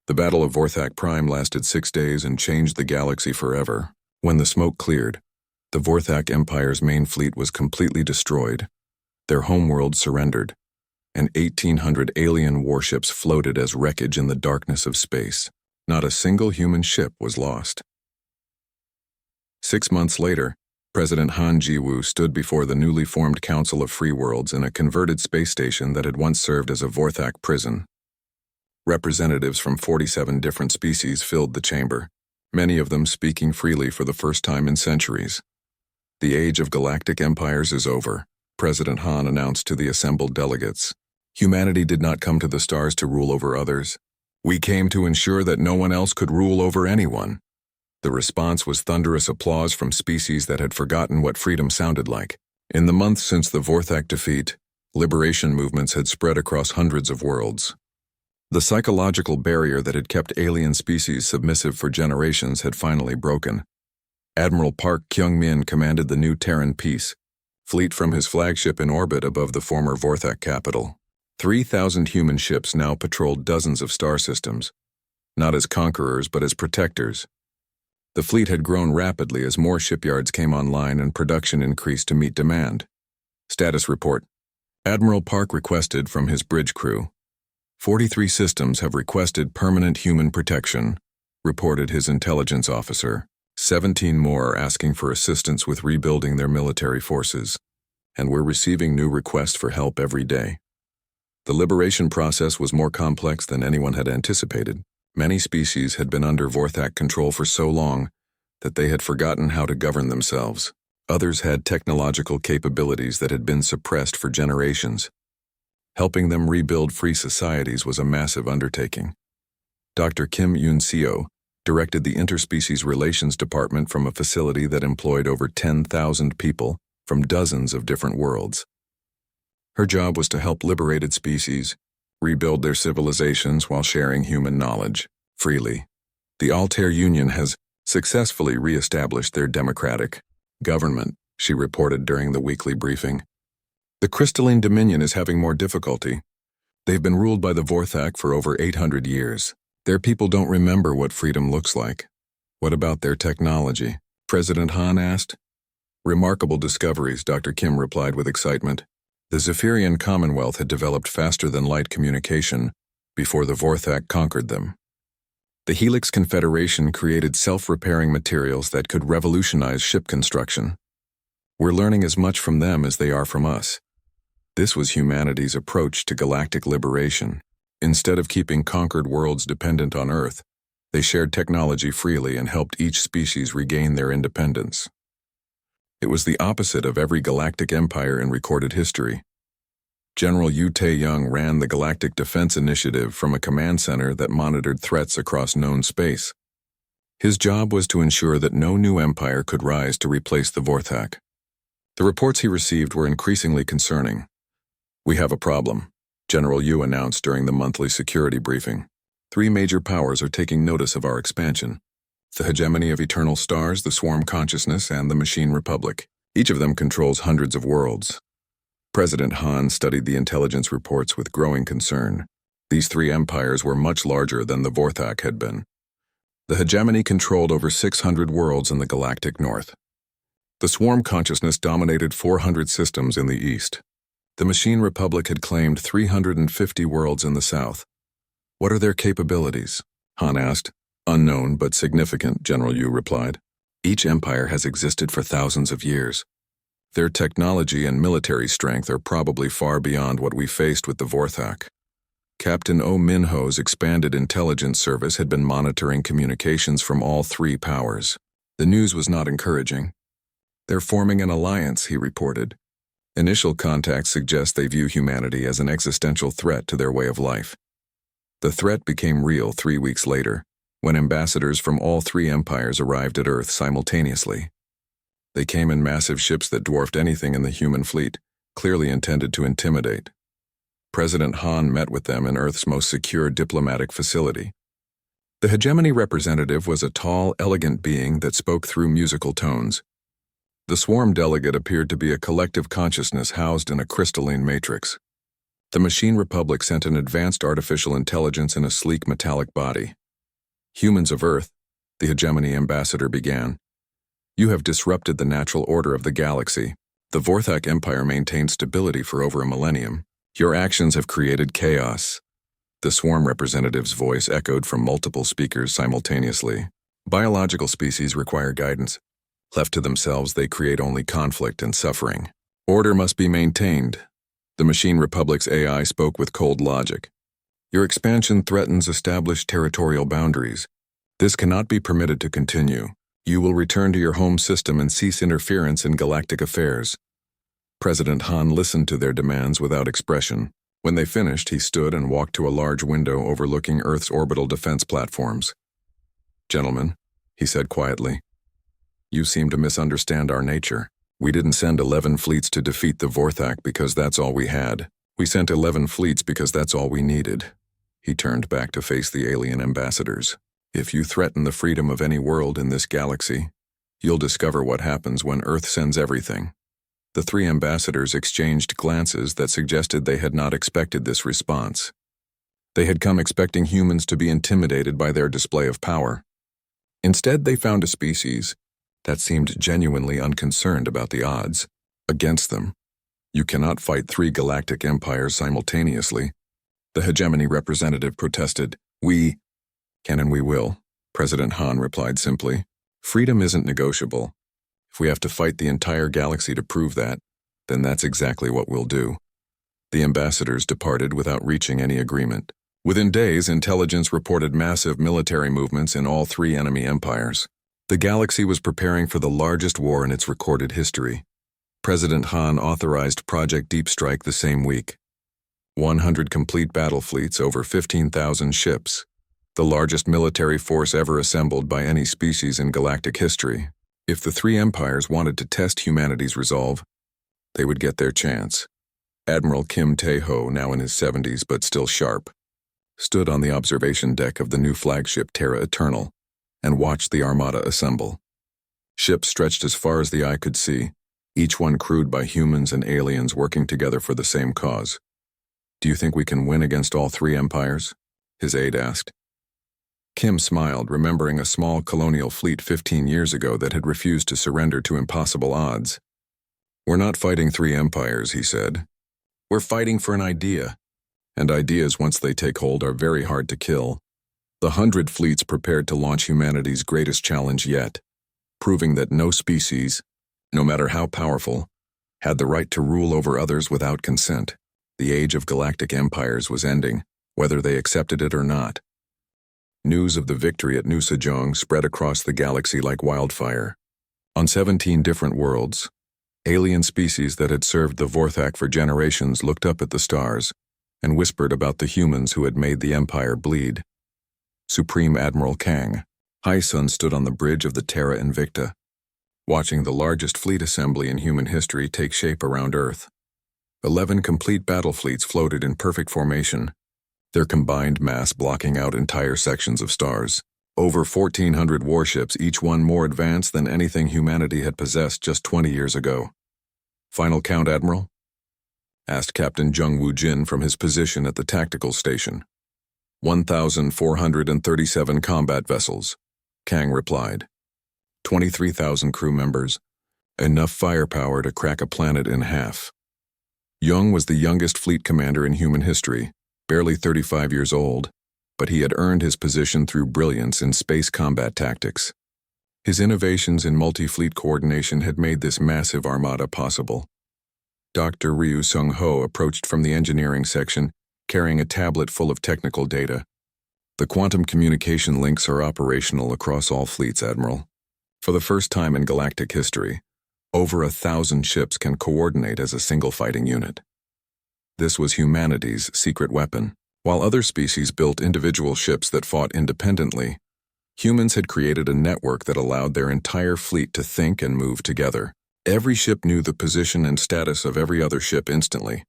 The Battle of Vorthak Prime lasted 6 days and changed the galaxy forever. When the smoke cleared, the Vorthak Empire's main fleet was completely destroyed. Their homeworld surrendered, and 1,800 alien warships floated as wreckage in the darkness of space. Not a single human ship was lost. 6 months later, President Han Ji-woo stood before the newly formed Council of Free Worlds in a converted space station that had once served as a Vorthak prison. Representatives from 47 different species filled the chamber, many of them speaking freely for the first time in centuries. The age of galactic empires is over, President Han announced to the assembled delegates. Humanity did not come to the stars to rule over others. We came to ensure that no one else could rule over anyone. The response was thunderous applause from species that had forgotten what freedom sounded like. In the months since the Vorthak defeat, liberation movements had spread across hundreds of worlds. The psychological barrier that had kept alien species submissive for generations had finally broken. Admiral Park Kyung-min commanded the new Terran Peace fleet from his flagship in orbit above the former Vorthak capital. 3,000 human ships now patrolled dozens of star systems, not as conquerors but as protectors. The fleet had grown rapidly as more shipyards came online and production increased to meet demand. Status report. Admiral Park requested from his bridge crew. 43 systems have requested permanent human protection, reported his intelligence officer. 17 more are asking for assistance with rebuilding their military forces, and we're receiving new requests for help every day. The liberation process was more complex than anyone had anticipated. Many species had been under Vorthak control for so long that they had forgotten how to govern themselves. Others had technological capabilities that had been suppressed for generations. Helping them rebuild free societies was a massive undertaking. Dr. Kim Yoon-seo directed the Interspecies Relations Department from a facility that employed over 10,000 people from dozens of different worlds. Her job was to help liberated species rebuild their civilizations while sharing human knowledge freely. The Altair Union has successfully re-established their democratic government, she reported during the weekly briefing. The Crystalline Dominion is having more difficulty. They've been ruled by the Vorthak for over 800 years. Their people don't remember what freedom looks like. What about their technology? President Han asked. Remarkable discoveries, Dr. Kim replied with excitement. The Zephyrian Commonwealth had developed faster than light communication before the Vorthak conquered them. The Helix Confederation created self-repairing materials that could revolutionize ship construction. We're learning as much from them as they are from us. This was humanity's approach to galactic liberation. Instead of keeping conquered worlds dependent on Earth, they shared technology freely and helped each species regain their independence. It was the opposite of every galactic empire in recorded history. General Yu Tae-young ran the Galactic Defense Initiative from a command center that monitored threats across known space. His job was to ensure that no new empire could rise to replace the Vorthak. The reports he received were increasingly concerning. We have a problem, General Yu announced during the monthly security briefing. 3 major powers are taking notice of our expansion. The hegemony of eternal stars, the swarm consciousness, and the machine republic. Each of them controls hundreds of worlds. President Han studied the intelligence reports with growing concern. These 3 empires were much larger than the Vorthak had been. The hegemony controlled over 600 worlds in the galactic north. The swarm consciousness dominated 400 systems in the east. The machine republic had claimed 350 worlds in the south. What are their capabilities? Han asked. Unknown but significant, General Yu replied. Each empire has existed for thousands of years. Their technology and military strength are probably far beyond what we faced with the Vorthak. Captain Oh Min-ho's expanded intelligence service had been monitoring communications from all 3 powers. The news was not encouraging. They're forming an alliance, he reported. Initial contacts suggest they view humanity as an existential threat to their way of life. The threat became real 3 weeks later, when ambassadors from all 3 empires arrived at Earth simultaneously. They came in massive ships that dwarfed anything in the human fleet, clearly intended to intimidate. President Han met with them in Earth's most secure diplomatic facility. The hegemony representative was a tall, elegant being that spoke through musical tones. The swarm delegate appeared to be a collective consciousness housed in a crystalline matrix. The Machine Republic sent an advanced artificial intelligence in a sleek metallic body. "Humans of Earth," the hegemony ambassador began, "you have disrupted the natural order of the galaxy. The Vorthak Empire maintained stability for over a millennium. Your actions have created chaos." The swarm representative's voice echoed from multiple speakers simultaneously. "Biological species require guidance. Left to themselves, they create only conflict and suffering. Order must be maintained." The Machine Republic's AI spoke with cold logic. "Your expansion threatens established territorial boundaries. This cannot be permitted to continue. You will return to your home system and cease interference in galactic affairs." President Han listened to their demands without expression. When they finished, he stood and walked to a large window overlooking Earth's orbital defense platforms. "Gentlemen," he said quietly, "you seem to misunderstand our nature. We didn't send 11 fleets to defeat the Vorthak because that's all we had. We sent 11 fleets because that's all we needed." He turned back to face the alien ambassadors. "If you threaten the freedom of any world in this galaxy, you'll discover what happens when Earth sends everything." The three ambassadors exchanged glances that suggested they had not expected this response. They had come expecting humans to be intimidated by their display of power. Instead, they found a species that seemed genuinely unconcerned about the odds against them. "You cannot fight 3 galactic empires simultaneously," the hegemony representative protested. "We can and we will," President Han replied simply. "Freedom isn't negotiable. If we have to fight the entire galaxy to prove that, then that's exactly what we'll do." The ambassadors departed without reaching any agreement. Within days, intelligence reported massive military movements in all 3 enemy empires. The galaxy was preparing for the largest war in its recorded history. President Han authorized Project Deep Strike the same week. 100 complete battle fleets, over 15,000 ships, the largest military force ever assembled by any species in galactic history. If the 3 empires wanted to test humanity's resolve, they would get their chance. Admiral Kim Tae-ho, now in his 70s but still sharp, stood on the observation deck of the new flagship Terra Eternal and watched the armada assemble. Ships stretched as far as the eye could see, each one crewed by humans and aliens working together for the same cause. "Do you think we can win against all 3 empires?" his aide asked. Kim smiled, remembering a small colonial fleet 15 years ago that had refused to surrender to impossible odds. "We're not fighting 3 empires," he said. "We're fighting for an idea. And ideas, once they take hold, are very hard to kill. The 100 fleets prepared to launch humanity's greatest challenge yet, proving that no species, no matter how powerful, had the right to rule over others without consent. The age of galactic empires was ending, whether they accepted it or not." News of the victory at New Sejong spread across the galaxy like wildfire. On 17 different worlds, alien species that had served the Vorthak for generations looked up at the stars and whispered about the humans who had made the Empire bleed. Supreme Admiral Kang, High Sun, stood on the bridge of the Terra Invicta, watching the largest fleet assembly in human history take shape around Earth. 11 complete battle fleets floated in perfect formation, their combined mass blocking out entire sections of stars. Over 1,400 warships, each one more advanced than anything humanity had possessed just 20 years ago. "Final count, Admiral?" asked Captain Jung Woo-jin from his position at the tactical station. 1,437 combat vessels, Kang replied. 23,000 crew members, enough firepower to crack a planet in half. Jung was the youngest fleet commander in human history, barely 35 years old, but he had earned his position through brilliance in space combat tactics. His innovations in multi-fleet coordination had made this massive armada possible. Dr. Ryu Sung-ho approached from the engineering section, carrying a tablet full of technical data. "The quantum communication links are operational across all fleets, Admiral. For the first time in galactic history, over 1,000 ships can coordinate as a single fighting unit." This was humanity's secret weapon. While other species built individual ships that fought independently, humans had created a network that allowed their entire fleet to think and move together. Every ship knew the position and status of every other ship instantly.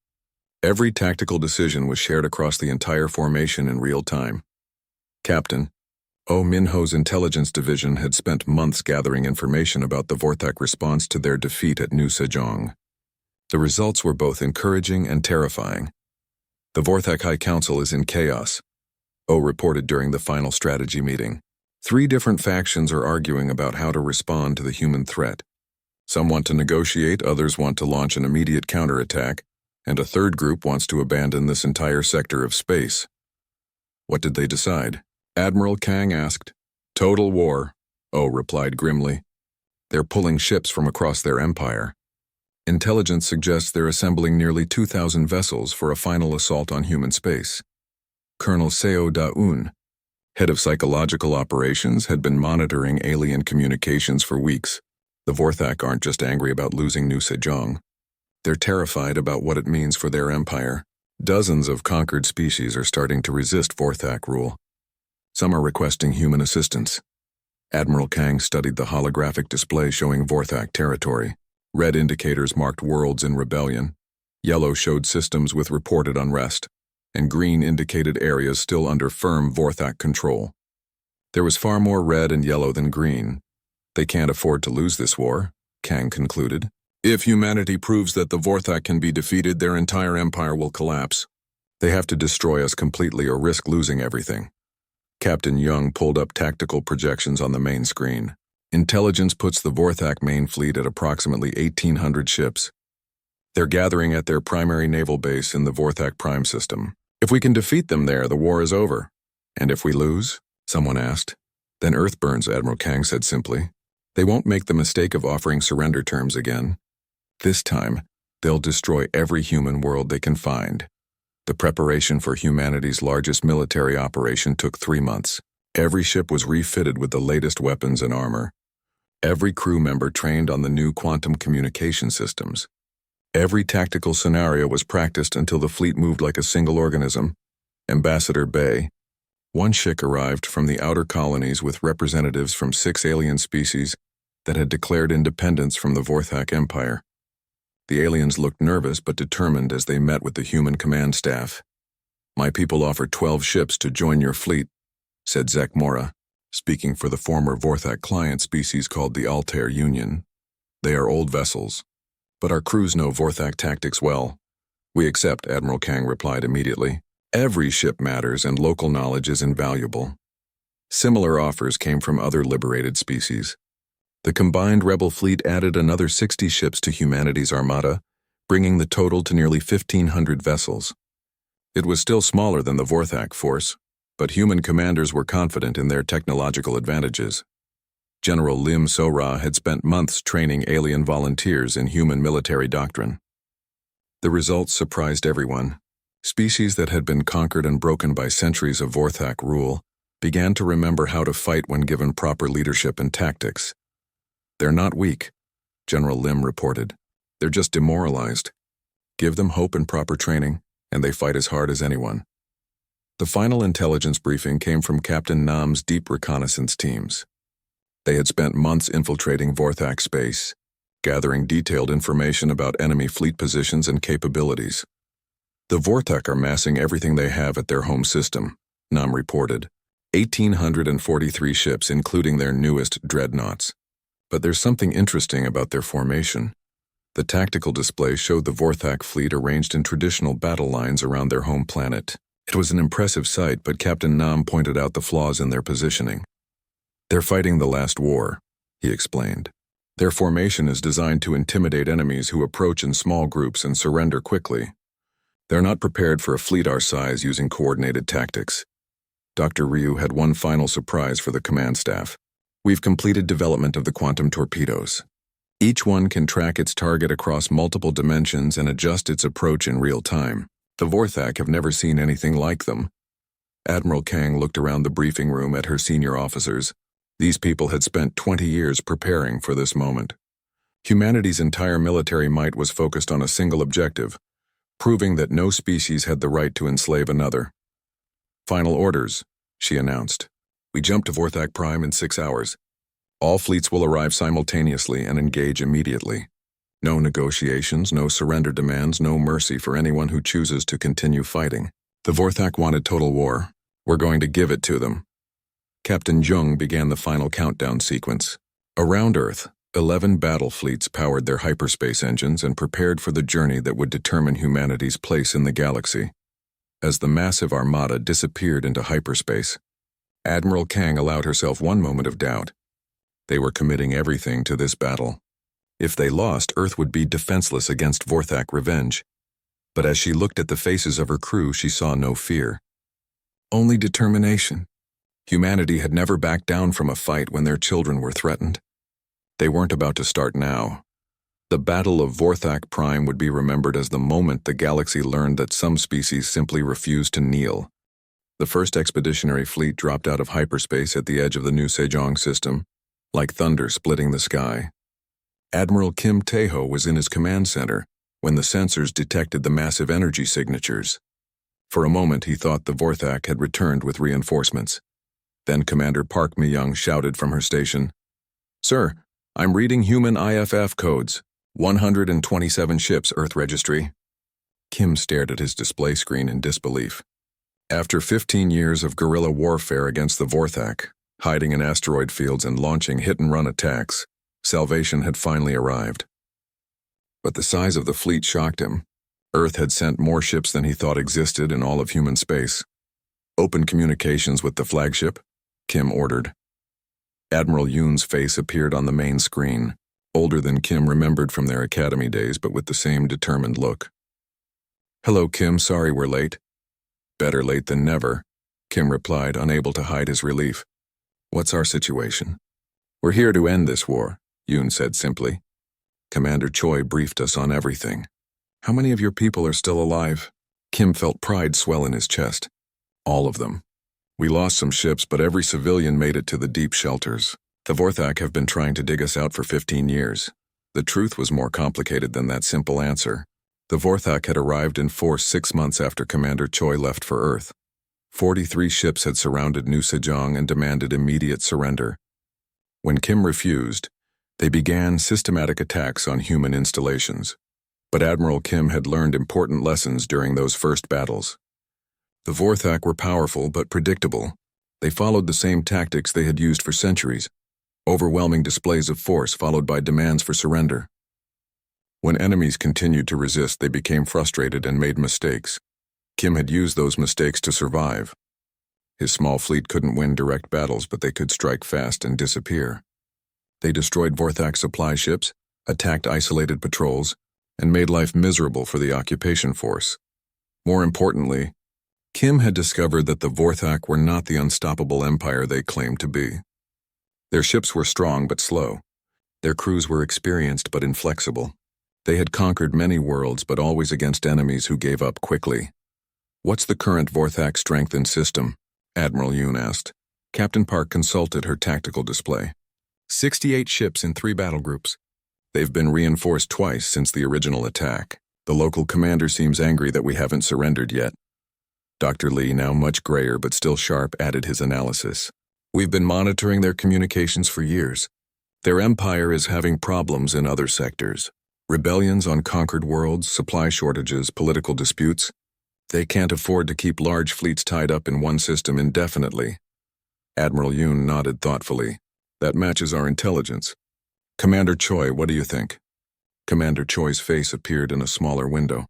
Every tactical decision was shared across the entire formation in real time. Captain Oh Min-ho's intelligence division had spent months gathering information about the Vorthak response to their defeat at New Sejong. The results were both encouraging and terrifying. The Vorthak High Council is in chaos, O reported during the final strategy meeting. 3 different factions are arguing about how to respond to the human threat. Some want to negotiate, others want to launch an immediate counterattack, and a third group wants to abandon this entire sector of space. What did they decide? Admiral Kang asked. Total war, O replied grimly. They're pulling ships from across their empire. Intelligence suggests they're assembling nearly 2,000 vessels for a final assault on human space. Colonel Seo Da-un, head of psychological operations, had been monitoring alien communications for weeks. The Vorthak aren't just angry about losing New Sejong. They're terrified about what it means for their empire. Dozens of conquered species are starting to resist Vorthak rule. Some are requesting human assistance. Admiral Kang studied the holographic display showing Vorthak territory. Red indicators marked worlds in rebellion. Yellow showed systems with reported unrest, and green indicated areas still under firm Vorthak control. There was far more red and yellow than green. They can't afford to lose this war, Kang concluded. If humanity proves that the Vorthak can be defeated, their entire empire will collapse. They have to destroy us completely or risk losing everything. Captain Young pulled up tactical projections on the main screen. Intelligence puts the Vorthak main fleet at approximately 1,800 ships. They're gathering at their primary naval base in the Vorthak Prime system. If we can defeat them there, the war is over. And if we lose? Someone asked. Then Earth burns, Admiral Kang said simply. They won't make the mistake of offering surrender terms again. This time, they'll destroy every human world they can find. The preparation for humanity's largest military operation took 3 months. Every ship was refitted with the latest weapons and armor. Every crew member trained on the new quantum communication systems. Every tactical scenario was practiced until the fleet moved like a single organism. Ambassador Bay, one ship arrived from the outer colonies with representatives from 6 alien species that had declared independence from the Vorthak Empire. The aliens looked nervous but determined as they met with the human command staff. My people offer 12 ships to join your fleet, said Zek Mora, speaking for the former Vorthak client species called the Altair Union. They are old vessels, but our crews know Vorthak tactics well. We accept, Admiral Kang replied immediately. Every ship matters and local knowledge is invaluable. Similar offers came from other liberated species. The combined rebel fleet added another 60 ships to humanity's armada, bringing the total to nearly 1,500 vessels. It was still smaller than the Vorthak force, but human commanders were confident in their technological advantages. General Lim So-ra had spent months training alien volunteers in human military doctrine. The results surprised everyone. Species that had been conquered and broken by centuries of Vorthak rule began to remember how to fight when given proper leadership and tactics. They're not weak, General Lim reported. They're just demoralized. Give them hope and proper training, and they fight as hard as anyone. The final intelligence briefing came from Captain Nam's deep reconnaissance teams. They had spent months infiltrating Vorthak space, gathering detailed information about enemy fleet positions and capabilities. The Vorthak are massing everything they have at their home system, Nam reported. 1,843 ships, including their newest dreadnoughts. But there's something interesting about their formation. The tactical display showed the Vorthak fleet arranged in traditional battle lines around their home planet. It was an impressive sight, but Captain Nam pointed out the flaws in their positioning. They're fighting the last war, he explained. Their formation is designed to intimidate enemies who approach in small groups and surrender quickly. They're not prepared for a fleet our size using coordinated tactics. Dr. Ryu had one final surprise for the command staff. We've completed development of the quantum torpedoes. Each one can track its target across multiple dimensions and adjust its approach in real time. The Vorthak have never seen anything like them. Admiral Kang looked around the briefing room at her senior officers. These people had spent 20 years preparing for this moment. Humanity's entire military might was focused on a single objective, proving that no species had the right to enslave another. Final orders, she announced. We jump to Vorthak Prime in 6 hours. All fleets will arrive simultaneously and engage immediately. No negotiations, no surrender demands, no mercy for anyone who chooses to continue fighting. The Vorthak wanted total war. We're going to give it to them. Captain Jung began the final countdown sequence. Around Earth, 11 battle fleets powered their hyperspace engines and prepared for the journey that would determine humanity's place in the galaxy. as the massive armada disappeared into hyperspace. Admiral Kang allowed herself one moment of doubt. They were committing everything to this battle. If they lost, Earth would be defenseless against Vorthak revenge. But as she looked at the faces of her crew, she saw no fear. Only determination. Humanity had never backed down from a fight when their children were threatened. They weren't about to start now. The Battle of SciFiPrime would be remembered as the moment the galaxy learned that some species simply refused to kneel. The first expeditionary fleet dropped out of hyperspace at the edge of the new Sejong system, like thunder splitting the sky. Admiral Kim Tae-ho was in his command center when the sensors detected the massive energy signatures. For a moment he thought the Vorthak had returned with reinforcements. Then Commander Park Mi-young shouted from her station, "Sir, I'm reading human IFF codes. 127 ships, Earth Registry." Kim stared at his display screen in disbelief. After 15 years of guerrilla warfare against the Vorthak, hiding in asteroid fields and launching hit-and-run attacks, salvation had finally arrived. But the size of the fleet shocked him. Earth had sent more ships than he thought existed in all of human space. "Open communications with the flagship," Kim ordered. Admiral Yoon's face appeared on the main screen, older than Kim remembered from their academy days, but with the same determined look. "Hello, Kim, sorry we're late." "Better late than never," Kim replied, unable to hide his relief. "What's our situation?" "We're here to end this war," Yoon said simply. "Commander Choi briefed us on everything." "How many of your people are still alive?" Kim felt pride swell in his chest. "All of them. We lost some ships, but every civilian made it to the deep shelters. The Vorthak have been trying to dig us out for 15 years. The truth was more complicated than that simple answer. The Vorthak had arrived in force 6 months after Commander Choi left for Earth. 43 ships had surrounded New Sejong and demanded immediate surrender. When Kim refused, they began systematic attacks on human installations. But Admiral Kim had learned important lessons during those first battles. The Vorthak were powerful but predictable. They followed the same tactics they had used for centuries. Overwhelming displays of force followed by demands for surrender. When enemies continued to resist, they became frustrated and made mistakes. Kim had used those mistakes to survive. His small fleet couldn't win direct battles, but they could strike fast and disappear. They destroyed Vorthak supply ships, attacked isolated patrols, and made life miserable for the occupation force. More importantly, Kim had discovered that the Vorthak were not the unstoppable empire they claimed to be. Their ships were strong but slow. Their crews were experienced but inflexible. They had conquered many worlds, but always against enemies who gave up quickly. "What's the current Vorthak strength and system?" Admiral Yoon asked. Captain Park consulted her tactical display. 68 ships in 3 battle groups. They've been reinforced twice since the original attack. The local commander seems angry that we haven't surrendered yet. Dr. Lee, now much grayer but still sharp, added his analysis. "We've been monitoring their communications for years. Their empire is having problems in other sectors. Rebellions on conquered worlds, supply shortages, political disputes. They can't afford to keep large fleets tied up in one system indefinitely." Admiral Yoon nodded thoughtfully. "That matches our intelligence. Commander Choi, what do you think?" Commander Choi's face appeared in a smaller window.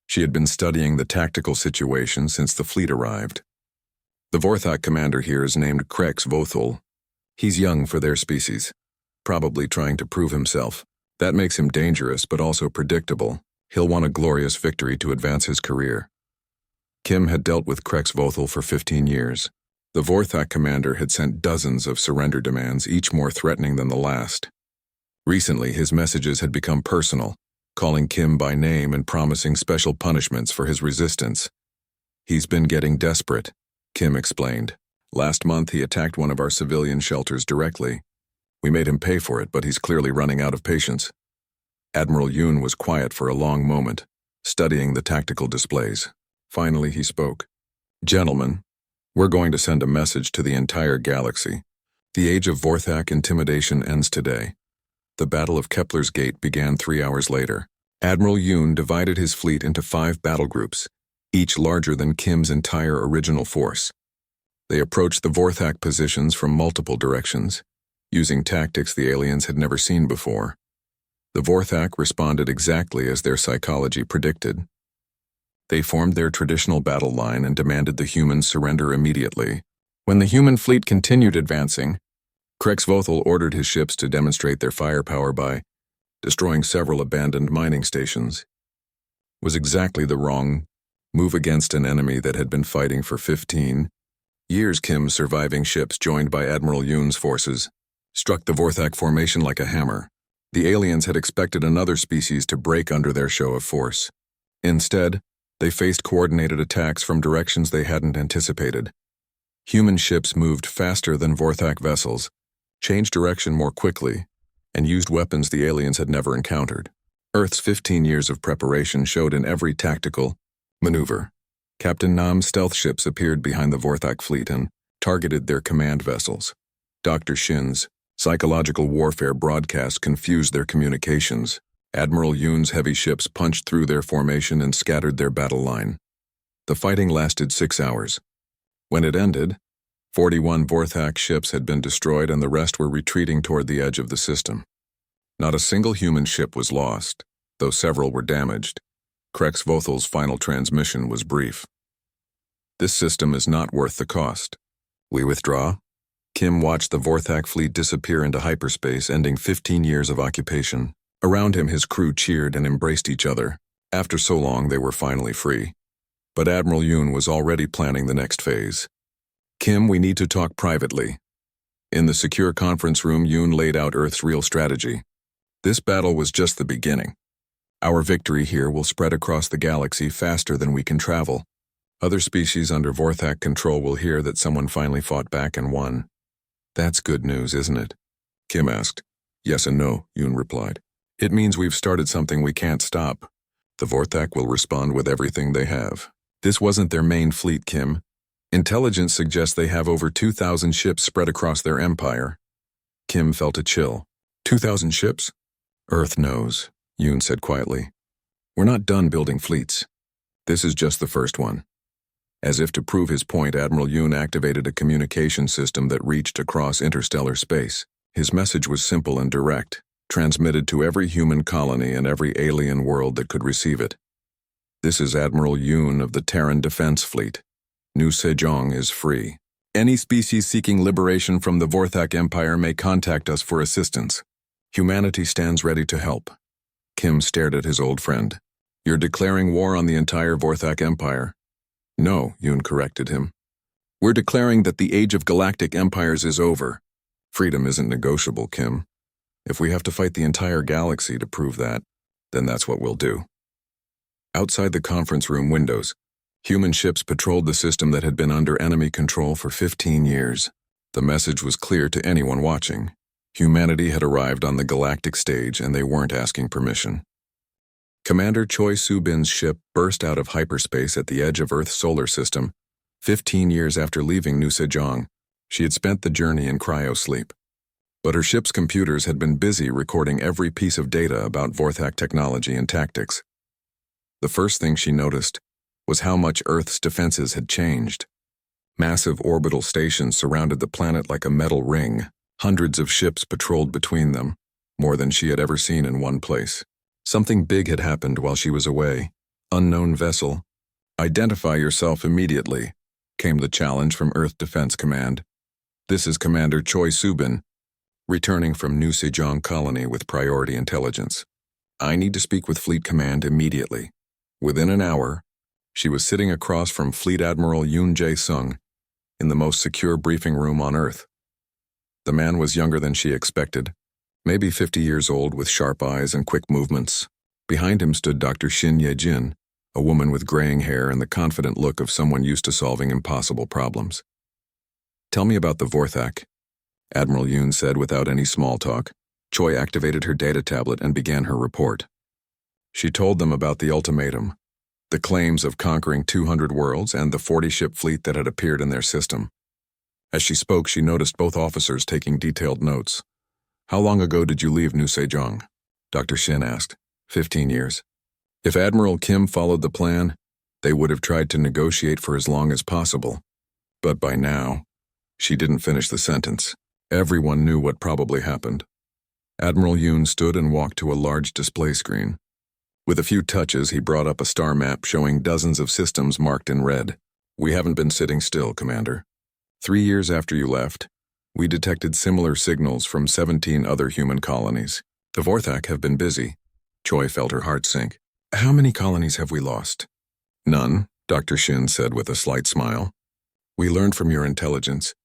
She had been studying the tactical situation since the fleet arrived. "The Vorthak commander here is named Krex Vothul. He's young for their species, probably trying to prove himself. That makes him dangerous but also predictable. He'll want a glorious victory to advance his career." Kim had dealt with Krex Vothul for 15 years. The Vorthak commander had sent dozens of surrender demands, each more threatening than the last. Recently, his messages had become personal, calling Kim by name and promising special punishments for his resistance. "He's been getting desperate," Kim explained. "Last month, he attacked one of our civilian shelters directly. We made him pay for it, but he's clearly running out of patience." Admiral Yoon was quiet for a long moment, studying the tactical displays. Finally, he spoke. "Gentlemen, we're going to send a message to the entire galaxy. The age of Vorthak intimidation ends today." The Battle of Kepler's Gate began 3 hours later. Admiral Yoon divided his fleet into 5 battle groups, each larger than Kim's entire original force. They approached the Vorthak positions from multiple directions, using tactics the aliens had never seen before. The Vorthak responded exactly as their psychology predicted. They formed their traditional battle line and demanded the humans surrender immediately. When the human fleet continued advancing, Krexvothel ordered his ships to demonstrate their firepower by destroying several abandoned mining stations. It was exactly the wrong move against an enemy that had been fighting for 15 years. Kim's surviving ships, joined by Admiral Yoon's forces, struck the Vorthak formation like a hammer. The aliens had expected another species to break under their show of force. Instead, they faced coordinated attacks from directions they hadn't anticipated. Human ships moved faster than Vorthak vessels, changed direction more quickly, and used weapons the aliens had never encountered. Earth's 15 years of preparation showed in every tactical maneuver. Captain Nam's stealth ships appeared behind the Vorthak fleet and targeted their command vessels. Dr. Shin's psychological warfare broadcast confused their communications. Admiral Yoon's heavy ships punched through their formation and scattered their battle line. The fighting lasted 6 hours. When it ended, 41 Vorthak ships had been destroyed and the rest were retreating toward the edge of the system. Not a single human ship was lost, though several were damaged. Krexvothel's final transmission was brief. "This system is not worth the cost. We withdraw." Kim watched the Vorthak fleet disappear into hyperspace, ending 15 years of occupation. Around him, his crew cheered and embraced each other. After so long, they were finally free. But Admiral Yoon was already planning the next phase. "Kim, we need to talk privately." In the secure conference room, Yoon laid out Earth's real strategy. "This battle was just the beginning. Our victory here will spread across the galaxy faster than we can travel. Other species under Vorthak control will hear that someone finally fought back and won." "That's good news, isn't it?" Kim asked. "Yes and no," Yoon replied. "It means we've started something we can't stop. The Vorthak will respond with everything they have." "This wasn't their main fleet, Kim. Intelligence suggests they have over 2,000 ships spread across their empire." Kim felt a chill. 2,000 ships? "Earth knows," Yoon said quietly. "We're not done building fleets. This is just the first one." As if to prove his point, Admiral Yoon activated a communication system that reached across interstellar space. His message was simple and direct, transmitted to every human colony and every alien world that could receive it. "This is Admiral Yoon of the Terran Defense Fleet. New Sejong is free. Any species seeking liberation from the Vorthak Empire may contact us for assistance. Humanity stands ready to help." Kim stared at his old friend. "You're declaring war on the entire Vorthak Empire?" "No," Yoon corrected him. "We're declaring that the age of galactic empires is over. Freedom isn't negotiable, Kim. If we have to fight the entire galaxy to prove that, then that's what we'll do." Outside the conference room windows, human ships patrolled the system that had been under enemy control for 15 years. The message was clear to anyone watching. Humanity had arrived on the galactic stage and they weren't asking permission. Commander Choi Soo-bin's ship burst out of hyperspace at the edge of Earth's solar system. 15 years after leaving New Sejong, she had spent the journey in cryosleep. But her ship's computers had been busy recording every piece of data about Vorthak technology and tactics. The first thing she noticed was how much Earth's defenses had changed. Massive orbital stations surrounded the planet like a metal ring. Hundreds of ships patrolled between them, more than she had ever seen in one place. Something big had happened while she was away. "Unknown vessel. Identify yourself immediately," came the challenge from Earth Defense Command. "This is Commander Choi Soo-bin, returning from New Sejong Colony with priority intelligence. I need to speak with Fleet Command immediately." Within an hour, she was sitting across from Fleet Admiral Yoon Jae-sung in the most secure briefing room on Earth. The man was younger than she expected, maybe 50 years old with sharp eyes and quick movements. Behind him stood Dr. Shin Ye-jin, a woman with graying hair and the confident look of someone used to solving impossible problems. "Tell me about the Vorthak," Admiral Yoon said without any small talk. Choi activated her data tablet and began her report. She told them about the ultimatum, the claims of conquering 200 worlds and the 40-ship fleet that had appeared in their system. As she spoke, she noticed both officers taking detailed notes. "How long ago did you leave New Sejong?" Dr. Shin asked. 15 years. If Admiral Kim followed the plan, they would have tried to negotiate for as long as possible. But by now, she didn't finish the sentence. Everyone knew what probably happened. Admiral Yoon stood and walked to a large display screen. With a few touches, he brought up a star map showing dozens of systems marked in red. We haven't been sitting still, Commander. 3 years after you left, we detected similar signals from 17 other human colonies. The Vorthak have been busy. Choi felt her heart sink. How many colonies have we lost? None, Dr. Shin said with a slight smile. We learned from your intelligence.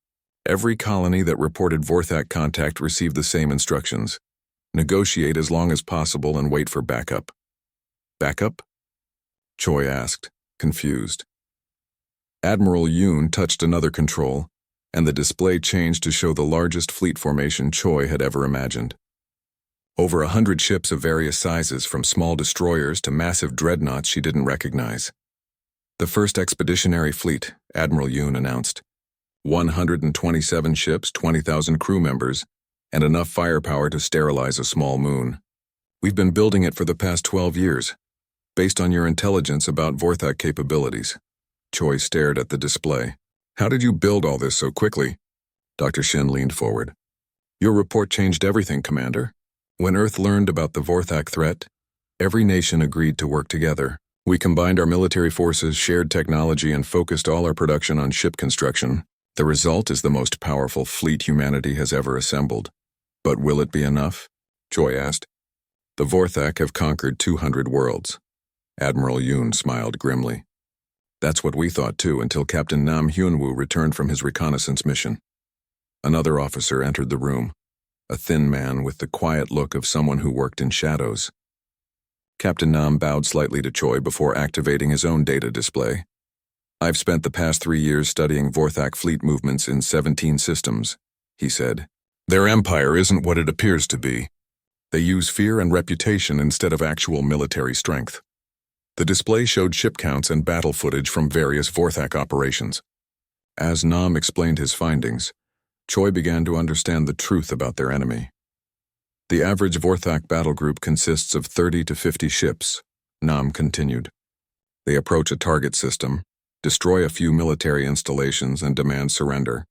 Every colony that reported Vorthak contact received the same instructions. Negotiate as long as possible and wait for backup. Backup? Choi asked, confused. Admiral Yoon touched another control, and the display changed to show the largest fleet formation Choi had ever imagined. Over 100 ships of various sizes, from small destroyers to massive dreadnoughts she didn't recognize. The first expeditionary fleet, Admiral Yoon announced. 127 ships, 20,000 crew members, and enough firepower to sterilize a small moon. We've been building it for the past 12 years, based on your intelligence about Vorthak capabilities. Choi stared at the display. How did you build all this so quickly? Dr. Shin leaned forward. Your report changed everything, Commander. When Earth learned about the Vorthak threat, every nation agreed to work together. We combined our military forces, shared technology, and focused all our production on ship construction. The result is the most powerful fleet humanity has ever assembled. But will it be enough? Choi asked. The Vorthak have conquered 200 worlds. Admiral Yoon smiled grimly. That's what we thought too, until Captain Nam Hyunwoo returned from his reconnaissance mission. Another officer entered the room, a thin man with the quiet look of someone who worked in shadows. Captain Nam bowed slightly to Choi before activating his own data display. I've spent the past 3 years studying Vorthak fleet movements in 17 systems, he said. Their empire isn't what it appears to be. They use fear and reputation instead of actual military strength. The display showed ship counts and battle footage from various Vorthak operations. As Nam explained his findings, Choi began to understand the truth about their enemy. The average Vorthak battle group consists of 30 to 50 ships, Nam continued. They approach a target system, destroy a few military installations, and demand surrender.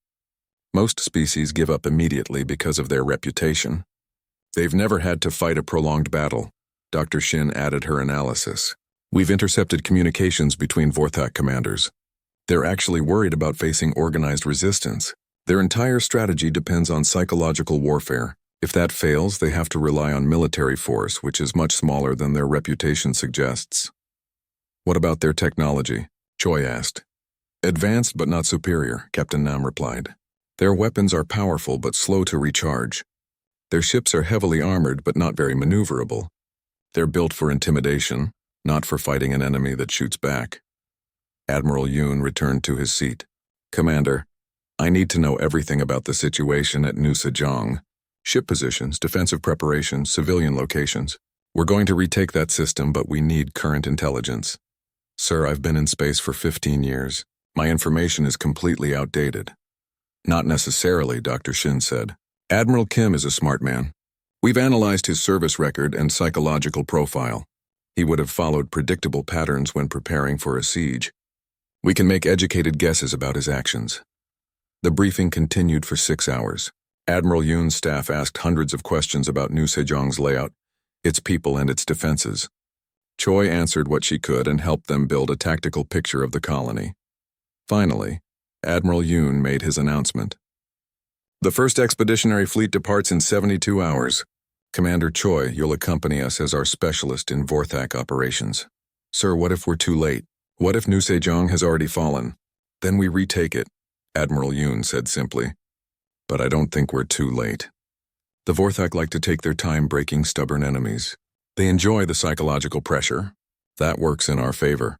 Most species give up immediately because of their reputation. They've never had to fight a prolonged battle, Dr. Shin added her analysis. We've intercepted communications between Vorthak commanders. They're actually worried about facing organized resistance. Their entire strategy depends on psychological warfare. If that fails, they have to rely on military force, which is much smaller than their reputation suggests. What about their technology? Choi asked. Advanced but not superior, Captain Nam replied. Their weapons are powerful but slow to recharge. Their ships are heavily armored but not very maneuverable. They're built for intimidation, not for fighting an enemy that shoots back. Admiral Yoon returned to his seat. Commander, I need to know everything about the situation at New Sejong. Ship positions, defensive preparations, civilian locations. We're going to retake that system, but we need current intelligence. Sir, I've been in space for 15 years. My information is completely outdated. Not necessarily, Dr. Shin said. Admiral Kim is a smart man. We've analyzed his service record and psychological profile. He would have followed predictable patterns when preparing for a siege. We can make educated guesses about his actions. The briefing continued for 6 hours. Admiral Yoon's staff asked hundreds of questions about New Sejong's layout, its people, and its defenses. Choi answered what she could and helped them build a tactical picture of the colony. Finally, Admiral Yoon made his announcement. The first expeditionary fleet departs in 72 hours. Commander Choi, you'll accompany us as our specialist in Vorthak operations. Sir, what if we're too late? What if New Sejong has already fallen? Then we retake it, Admiral Yoon said simply. But I don't think we're too late. The Vorthak like to take their time breaking stubborn enemies. They enjoy the psychological pressure. That works in our favor.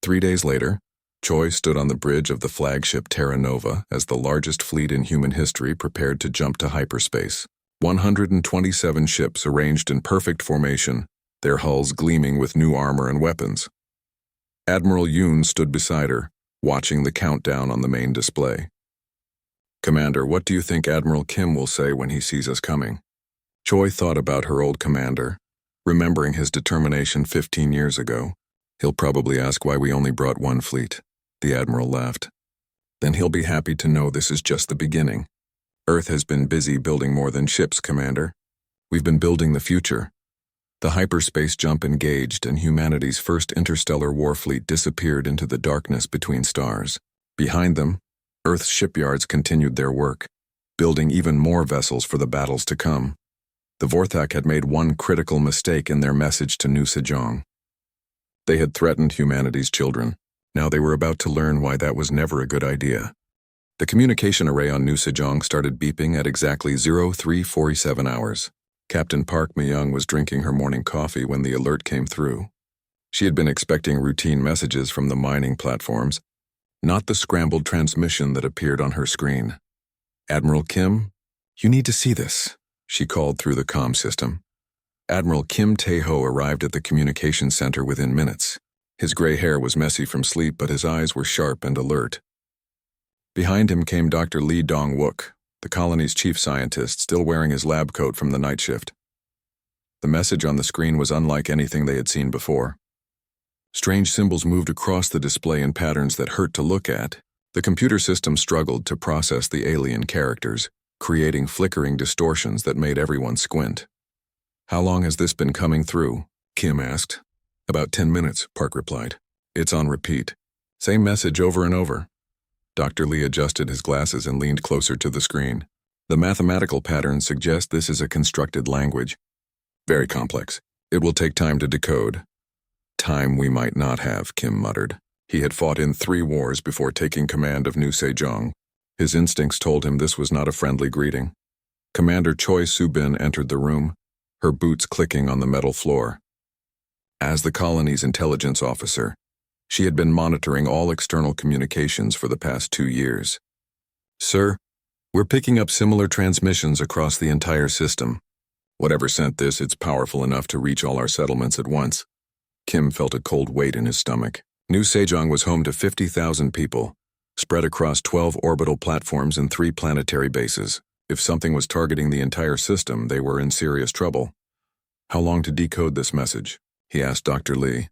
3 days later, Choi stood on the bridge of the flagship Terra Nova as the largest fleet in human history prepared to jump to hyperspace. 127 ships arranged in perfect formation, their hulls gleaming with new armor and weapons. Admiral Yoon stood beside her, watching the countdown on the main display. Commander, what do you think Admiral Kim will say when he sees us coming? Choi thought about her old commander, remembering his determination 15 years ago. He'll probably ask why we only brought one fleet. The Admiral laughed. Then he'll be happy to know this is just the beginning. Earth has been busy building more than ships, Commander. We've been building the future. The hyperspace jump engaged, and humanity's first interstellar war fleet disappeared into the darkness between stars. Behind them, Earth's shipyards continued their work, building even more vessels for the battles to come. The Vorthak had made one critical mistake in their message to New Sejong. They had threatened humanity's children. Now they were about to learn why that was never a good idea. The communication array on New Sejong started beeping at exactly 0347 hours. Captain Park Mi-young was drinking her morning coffee when the alert came through. She had been expecting routine messages from the mining platforms, not the scrambled transmission that appeared on her screen. "Admiral Kim, you need to see this," she called through the comm system. Admiral Kim Tae-ho arrived at the communications center within minutes. His gray hair was messy from sleep, but his eyes were sharp and alert. Behind him came Dr. Lee Dong-wook, the colony's chief scientist, still wearing his lab coat from the night shift. The message on the screen was unlike anything they had seen before. Strange symbols moved across the display in patterns that hurt to look at. The computer system struggled to process the alien characters, creating flickering distortions that made everyone squint. "How long has this been coming through?" Kim asked. "About 10 minutes, Park replied. "It's on repeat. Same message over and over." Dr. Lee adjusted his glasses and leaned closer to the screen. "The mathematical patterns suggest this is a constructed language. Very complex. It will take time to decode." "Time we might not have," Kim muttered. He had fought in 3 wars before taking command of New Sejong. His instincts told him this was not a friendly greeting. Commander Choi Soo-bin entered the room, her boots clicking on the metal floor. As the colony's intelligence officer, she had been monitoring all external communications for the past 2 years. "Sir, we're picking up similar transmissions across the entire system. Whatever sent this, it's powerful enough to reach all our settlements at once." Kim felt a cold weight in his stomach. New Sejong was home to 50,000 people, spread across 12 orbital platforms and 3 planetary bases. If something was targeting the entire system, they were in serious trouble. "How long to decode this message?" he asked Dr. Lee.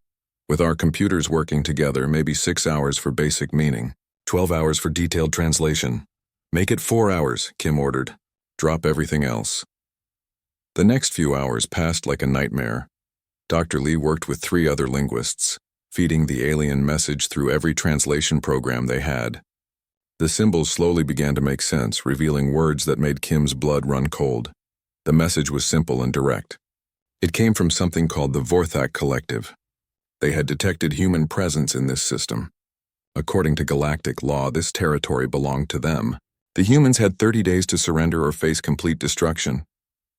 "With our computers working together, maybe 6 hours for basic meaning, 12 hours for detailed translation." "Make it 4 hours, Kim ordered. "Drop everything else." The next few hours passed like a nightmare. Dr. Lee worked with 3 other linguists, feeding the alien message through every translation program they had. The symbols slowly began to make sense, revealing words that made Kim's blood run cold. The message was simple and direct. It came from something called the Vorthak Collective. They had detected human presence in this system. According to galactic law, this territory belonged to them. The humans had 30 days to surrender or face complete destruction.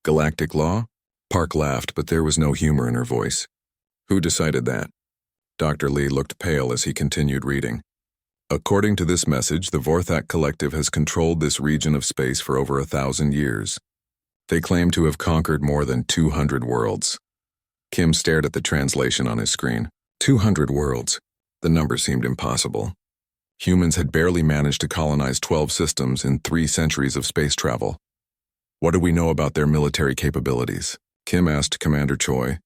Galactic law? Park laughed, but there was no humor in her voice. "Who decided that?" Dr. Lee looked pale as he continued reading. "According to this message, the Vorthak Collective has controlled this region of space for over 1,000 years. They claim to have conquered more than 200 worlds." Kim stared at the translation on his screen. 200 worlds. The number seemed impossible. Humans had barely managed to colonize 12 systems in 3 centuries of space travel. "What do we know about their military capabilities?" Kim asked Commander Choi.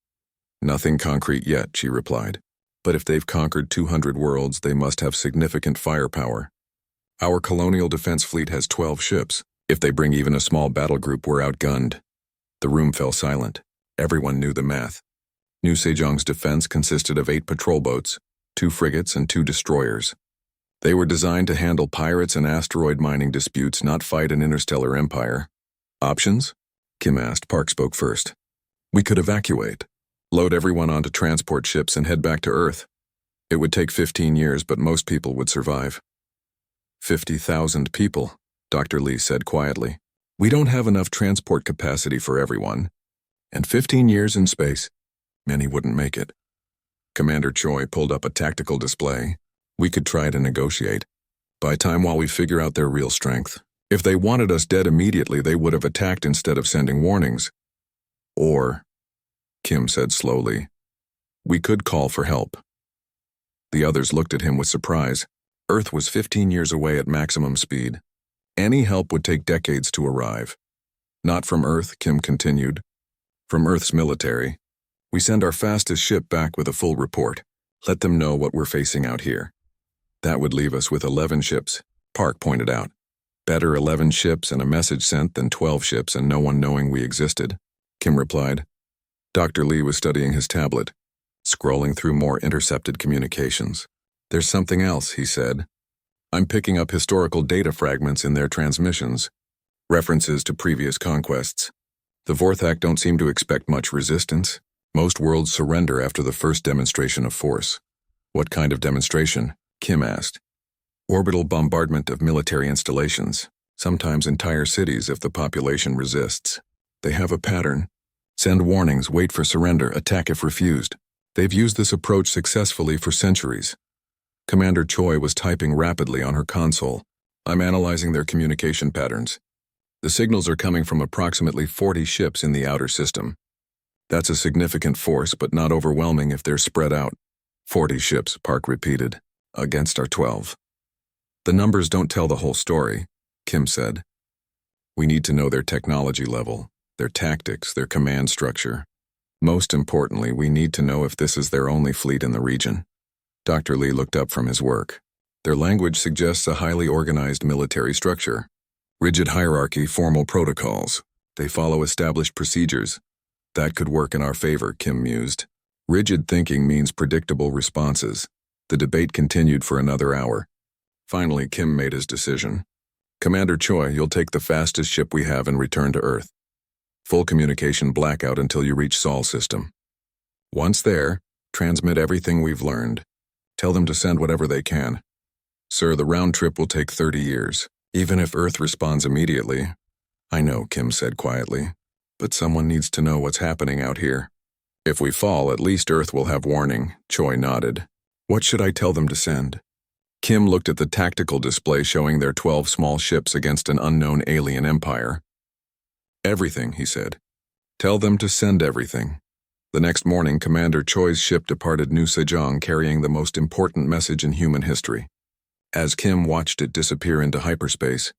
"Nothing concrete yet," she replied. "But if they've conquered 200 worlds, they must have significant firepower. Our colonial defense fleet has 12 ships. If they bring even a small battle group, we're outgunned." The room fell silent. Everyone knew the math. New Sejong's defense consisted of 8 patrol boats, 2 frigates, and 2 destroyers. They were designed to handle pirates and asteroid mining disputes, not fight an interstellar empire. "Options?" Kim asked. Park spoke first. "We could evacuate. Load everyone onto transport ships and head back to Earth. It would take 15 years, but most people would survive." 50,000 people, Dr. Lee said quietly. "We don't have enough transport capacity for everyone. And 15 years in space, many wouldn't make it." Commander Choi pulled up a tactical display. "We could try to negotiate. Buy time while we figure out their real strength. If they wanted us dead immediately, they would have attacked instead of sending warnings. Or," Kim said slowly, "we could call for help." The others looked at him with surprise. Earth was 15 years away at maximum speed. Any help would take decades to arrive. "Not from Earth," Kim continued. "From Earth's military. We send our fastest ship back with a full report. Let them know what we're facing out here." "That would leave us with 11 ships, Park pointed out. "Better 11 ships and a message sent than 12 ships and no one knowing we existed," Kim replied. Dr. Lee was studying his tablet, scrolling through more intercepted communications. "There's something else," he said. "I'm picking up historical data fragments in their transmissions, references to previous conquests. The Vorthak don't seem to expect much resistance. Most worlds surrender after the first demonstration of force." "What kind of demonstration?" Kim asked. "Orbital bombardment of military installations, sometimes entire cities if the population resists. They have a pattern. Send warnings, wait for surrender, attack if refused. They've used this approach successfully for centuries." Commander Choi was typing rapidly on her console. "I'm analyzing their communication patterns. The signals are coming from approximately 40 ships in the outer system. That's a significant force, but not overwhelming if they're spread out." "40 ships," Park repeated, "against our 12. "The numbers don't tell the whole story," Kim said. "We need to know their technology level, their tactics, their command structure. Most importantly, we need to know if this is their only fleet in the region." Dr. Lee looked up from his work. "Their language suggests a highly organized military structure. Rigid hierarchy, formal protocols. They follow established procedures. That could work in our favor," Kim mused. "Rigid thinking means predictable responses." The debate continued for another hour. Finally, Kim made his decision. "Commander Choi, you'll take the fastest ship we have and return to Earth. Full communication blackout until you reach Sol system. Once there, transmit everything we've learned. Tell them to send whatever they can. Sir, the round trip will take 30 years, even if Earth responds immediately." "I know," Kim said quietly, "but someone needs to know what's happening out here." "If we fall, at least Earth will have warning," Choi nodded. "What should I tell them to send?" Kim looked at the tactical display showing their 12 small ships against an unknown alien empire. "Everything," he said. "Tell them to send everything." The next morning, Commander Choi's ship departed New Sejong carrying the most important message in human history. As Kim watched it disappear into hyperspace,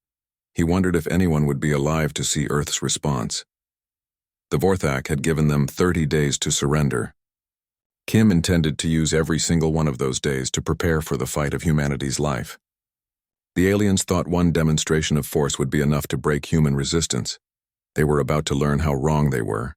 he wondered if anyone would be alive to see Earth's response. The Vorthak had given them 30 days to surrender. Kim intended to use every single one of those days to prepare for the fight of humanity's life. The aliens thought one demonstration of force would be enough to break human resistance. They were about to learn how wrong they were.